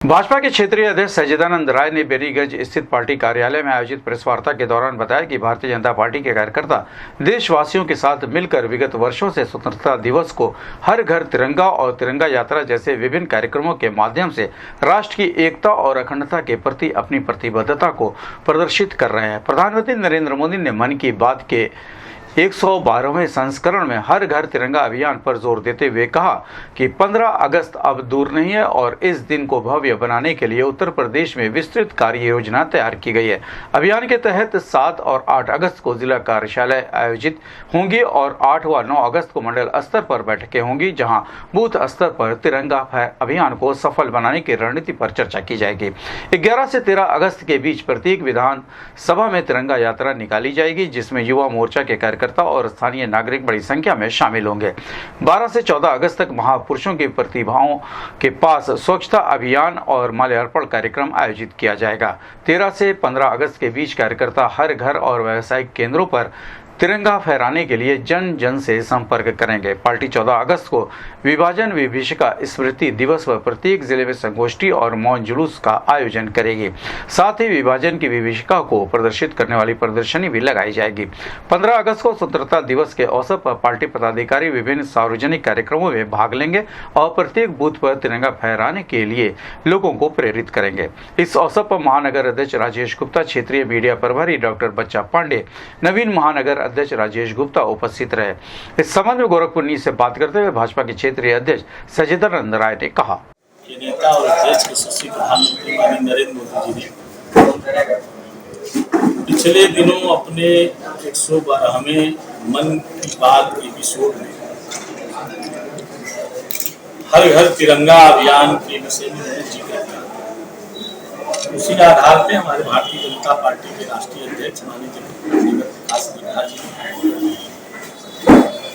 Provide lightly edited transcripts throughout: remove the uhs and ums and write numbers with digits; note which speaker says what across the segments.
Speaker 1: भाजपा के क्षेत्रीय अध्यक्ष सज्जिदानंद राय ने बेरीगंज स्थित पार्टी कार्यालय में आयोजित प्रेस वार्ता के दौरान बताया कि भारतीय जनता पार्टी के कार्यकर्ता देशवासियों के साथ मिलकर विगत वर्षों से स्वतंत्रता दिवस को हर घर तिरंगा और तिरंगा यात्रा जैसे विभिन्न कार्यक्रमों के माध्यम से राष्ट्र की एकता और अखंडता के प्रति अपनी प्रतिबद्धता को प्रदर्शित कर रहे हैं। प्रधानमंत्री नरेंद्र मोदी ने मन की बात के 112वें संस्करण में हर घर तिरंगा अभियान पर जोर देते हुए कहा कि 15 अगस्त अब दूर नहीं है और इस दिन को भव्य बनाने के लिए उत्तर प्रदेश में विस्तृत कार्य योजना तैयार की गई है। अभियान के तहत 7 और 8 अगस्त को जिला कार्यशालय आयोजित होंगी और 8 व 9 अगस्त को मंडल स्तर पर बैठकें होंगी, जहां बूथ स्तर पर तिरंगा अभियान को सफल बनाने की रणनीति पर चर्चा की जाएगी। 11 से 13 अगस्त के बीच प्रत्येक विधानसभा में तिरंगा यात्रा निकाली जाएगी, जिसमें युवा मोर्चा के कार्यकर्ता और स्थानीय नागरिक बड़ी संख्या में शामिल होंगे। 12 से 14 अगस्त तक महापुरुषों की प्रतिभाओं के पास स्वच्छता अभियान और माल्यार्पण कार्यक्रम आयोजित किया जाएगा। 13 से 15 अगस्त के बीच कार्यकर्ता हर घर और व्यावसायिक केंद्रों पर तिरंगा फहराने के लिए जन जन से संपर्क करेंगे। पार्टी 14 अगस्त को विभाजन विभीषिका स्मृति दिवस पर प्रत्येक जिले में संगोष्ठी और मौन जुलूस का आयोजन करेगी। साथ ही विभाजन की विभीषिका को प्रदर्शित करने वाली प्रदर्शनी भी लगाई जाएगी। 15 अगस्त को स्वतंत्रता दिवस के अवसर पर पार्टी पदाधिकारी विभिन्न सार्वजनिक कार्यक्रमों में भाग लेंगे और प्रत्येक बूथ पर तिरंगा फहराने के लिए लोगों को प्रेरित करेंगे। इस अवसर पर महानगर अध्यक्ष राजेश गुप्ता, क्षेत्रीय मीडिया प्रभारी डॉक्टर बच्चा पांडे, नवीन महानगर अध्यक्ष राजेश गुप्ता उपस्थित रहे। इस संबंध में गोरखपुर न्यूज से बात करते हुए भाजपा के क्षेत्रीय अध्यक्ष सज्जिदानंद राय ने कहा,
Speaker 2: ये नेता और देश के यशस्वी प्रधानमंत्री माननीय नरेंद्र मोदी जी ने पिछले दिनों अपने 112वें मन की बात एपिसोड में हर घर तिरंगा अभियान के विषय में जिक्र किया। उसी आधार पर हमारे भारतीय जनता पार्टी के राष्ट्रीय अध्यक्ष माननीय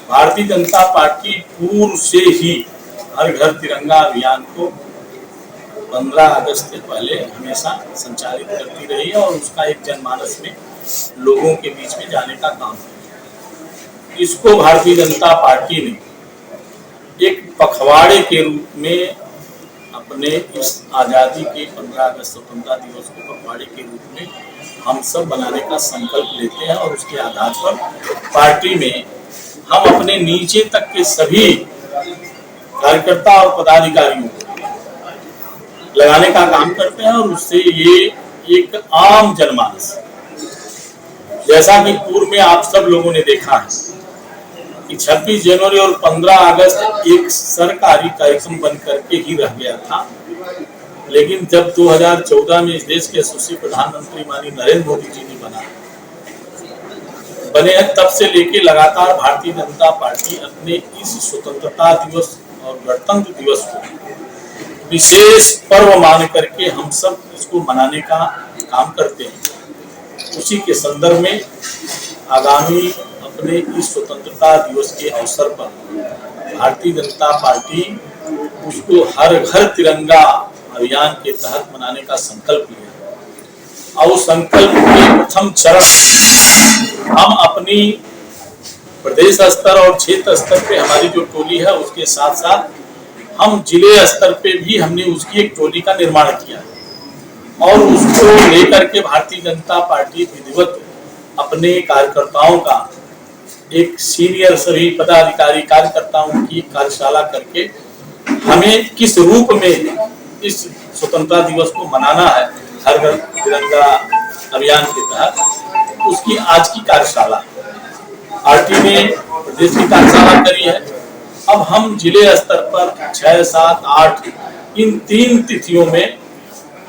Speaker 2: भारतीय जनता पार्टी पूर्व से ही हर घर तिरंगा अभियान को 15 अगस्त से पहले हमेशा संचालित करती रही है और उसका एक जनमानस में लोगों के बीच में जाने का काम है। इसको भारतीय जनता पार्टी ने एक पखवाड़े के रूप में अपने इस आज़ादी के 15 अगस्त स्वतंत्रता दिवस को पखवाड़े के रूप में हम सब बनाने का संकल्प लेते हैं और उसके आधार पर पार्टी में हम अपने नीचे तक के सभी कार्यकर्ता और पदाधिकारियों को लगाने का काम करते हैं और उससे ये एक आम जनमानस, जैसा कि पूर्व में आप सब लोगों ने देखा है कि 26 जनवरी और 15 अगस्त एक सरकारी कार्यक्रम बन करके ही रह गया था, लेकिन जब 2014 में इस देश के यशस्वी प्रधानमंत्री माननीय नरेंद्र मोदी जी ने बने हैं, तब से लेके लगातार भारतीय जनता पार्टी अपने इस स्वतंत्रता दिवस और गणतंत्र दिवस को विशेष पर्व मान करके हम सब इसको मनाने का काम करते हैं। उसी के संदर्भ में आगामी अपने इस स्वतंत्रता दिवस के अवसर पर भारतीय जनता पार्टी उसको हर घर तिरंगा अभियान के तहत मनाने का संकल्प लिया और संकल्प के प्रथम चरण हम अपनी प्रदेश स्तर और क्षेत्र स्तर पे हमारी जो टोली है उसके साथ साथ हम जिले स्तर पे भी हमने उसकी एक टोली का निर्माण किया और उसको लेकर के भारतीय जनता पार्टी विधिवत अपने कार्यकर्ताओं का एक सीनियर सभी पदाधिकारी कार्यकर्ताओं की कार्यशाला करके हमें किस रूप में इस स्वतंत्रता दिवस को मनाना है हर घर तिरंगा अभियान के तहत, उसकी आज की कार्यशाला पार्टी ने प्रदेश की कार्यशाला करी है। अब हम जिले स्तर पर 6, 7, 8 इन 3 तिथियों में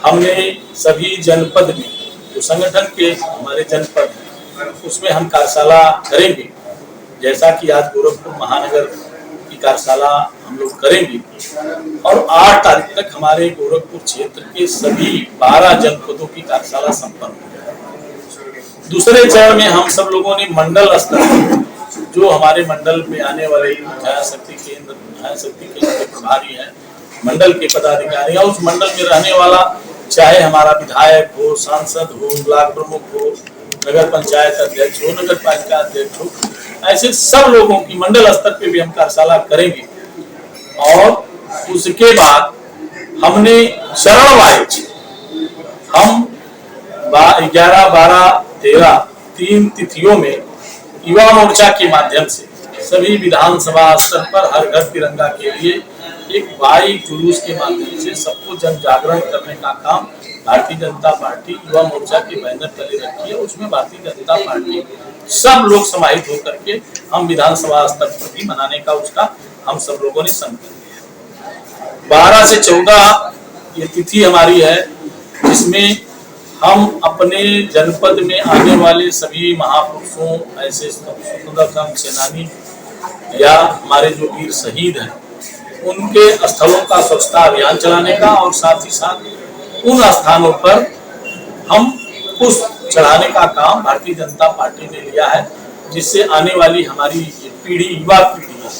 Speaker 2: हमने सभी जनपद में जो संगठन के हमारे जनपद हैं उसमें हम कार्यशाला करेंगे, जैसा कि आज गोरखपुर महानगर की कार्यशाला हम लोग करेंगे और 8 तारीख तक हमारे गोरखपुर क्षेत्र के सभी 12 जनपदों की कार्यशाला संपन्न हो जाएगी। दूसरे चरण में हम सब लोगों ने मंडल स्तर पर जो हमारे मंडल में आने वाले शक्ति केंद्र के प्रभारी हैं, मंडल के पदाधिकारी और उस मंडल में रहने वाला चाहे हमारा विधायक हो, सांसद हो, ब्लॉक प्रमुख हो, नगर पंचायत अध्यक्ष हो, नगर पालिका अध्यक्ष हो, ऐसे सब लोगों की मंडल स्तर पे भी हम कार्यशाला करेंगे और उसके बाद हमने चरण वाइज हम 11, 12, 13 3 तिथियों में युवा मोर्चा के माध्यम से सभी विधानसभा स्तर पर हर घर तिरंगा के लिए एक बाइक जुलूस के माध्यम से सबको जन जागरण करने का काम भारतीय जनता पार्टी युवा मोर्चा के बैनर तले रखी है। उसमें भारतीय जनता पार्टी सब लोग समाहित होकर के हम विधानसभा स्तर पर भी मनाने का उसका हम सब लोगों ने संकल्प लिया। 12 से 14 ये तिथि हमारी है, जिसमें हम अपने जनपद में आने वाले सभी महापुरुषों, ऐसे स्वतंत्रता सेनानी या हमारे जो वीर शहीद हैं, उनके स्थलों का स्वच्छता अभियान चलाने का और साथ ही साथ उन स्थानों पर हम पुष्प चढ़ाने का काम भारतीय जनता पार्टी ने लिया है, जिससे आने वाली हमारी पीढ़ी, युवा पीढ़ी है,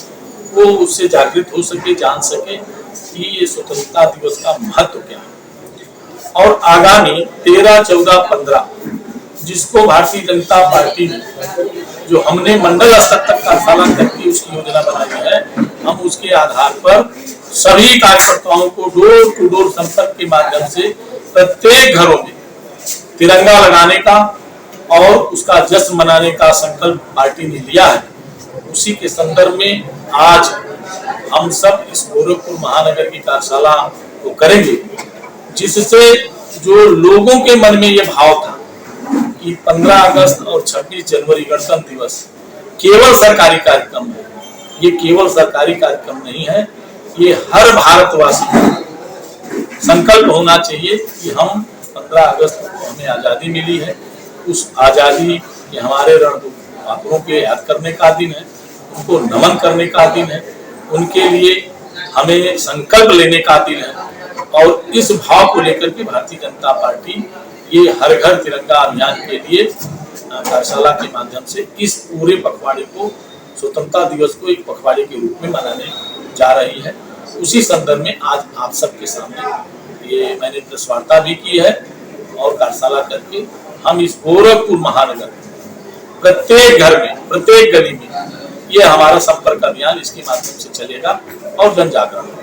Speaker 2: वो उससे जागृत हो सके, जान सके कि ये स्वतंत्रता दिवस का महत्व क्या है। और आगामी 13, 14, 15 जिसको भारतीय जनता पार्टी ने जो हमने मंडल स्तर तक कार्यशाला करके उसकी योजना बनाई है, हम उसके आधार पर सभी कार्यकर्ताओं को डोर टू डोर संपर्क के माध्यम से प्रत्येक घरों में तिरंगा लगाने का और उसका जश्न मनाने का संकल्प पार्टी ने लिया है। उसी के संदर्भ में आज हम सब इस गोरखपुर महानगर की कार्यशाला को करेंगे, जिससे जो लोगों के मन में ये भाव था कि 15 अगस्त और 26 जनवरी गणतंत्र दिवस केवल सरकारी कार्यक्रम है, ये केवल सरकारी कार्यक्रम नहीं है, ये हर भारतवासी का संकल्प होना चाहिए कि हम 15 अगस्त को हमें आज़ादी मिली है, उस आज़ादी के हमारे रणबहादुरों के याद करने का दिन है, उनको नमन करने का दिन है, उनके लिए हमें संकल्प लेने का दिन है। और इस भाव को लेकर के भारतीय जनता पार्टी ये हर घर तिरंगा अभियान के लिए कार्यशाला के माध्यम से इस पूरे पखवाड़े को, स्वतंत्रता दिवस को एक पखवाड़े के रूप में मनाने जा रही है। उसी संदर्भ में आज आप सबके सामने ये मैंने प्रेस वार्ता भी की है और कार्यशाला करके हम इस गोरखपुर महानगर प्रत्येक घर में, प्रत्येक गली में ये हमारा संपर्क अभियान इसके माध्यम से चलेगा और जन जागरण।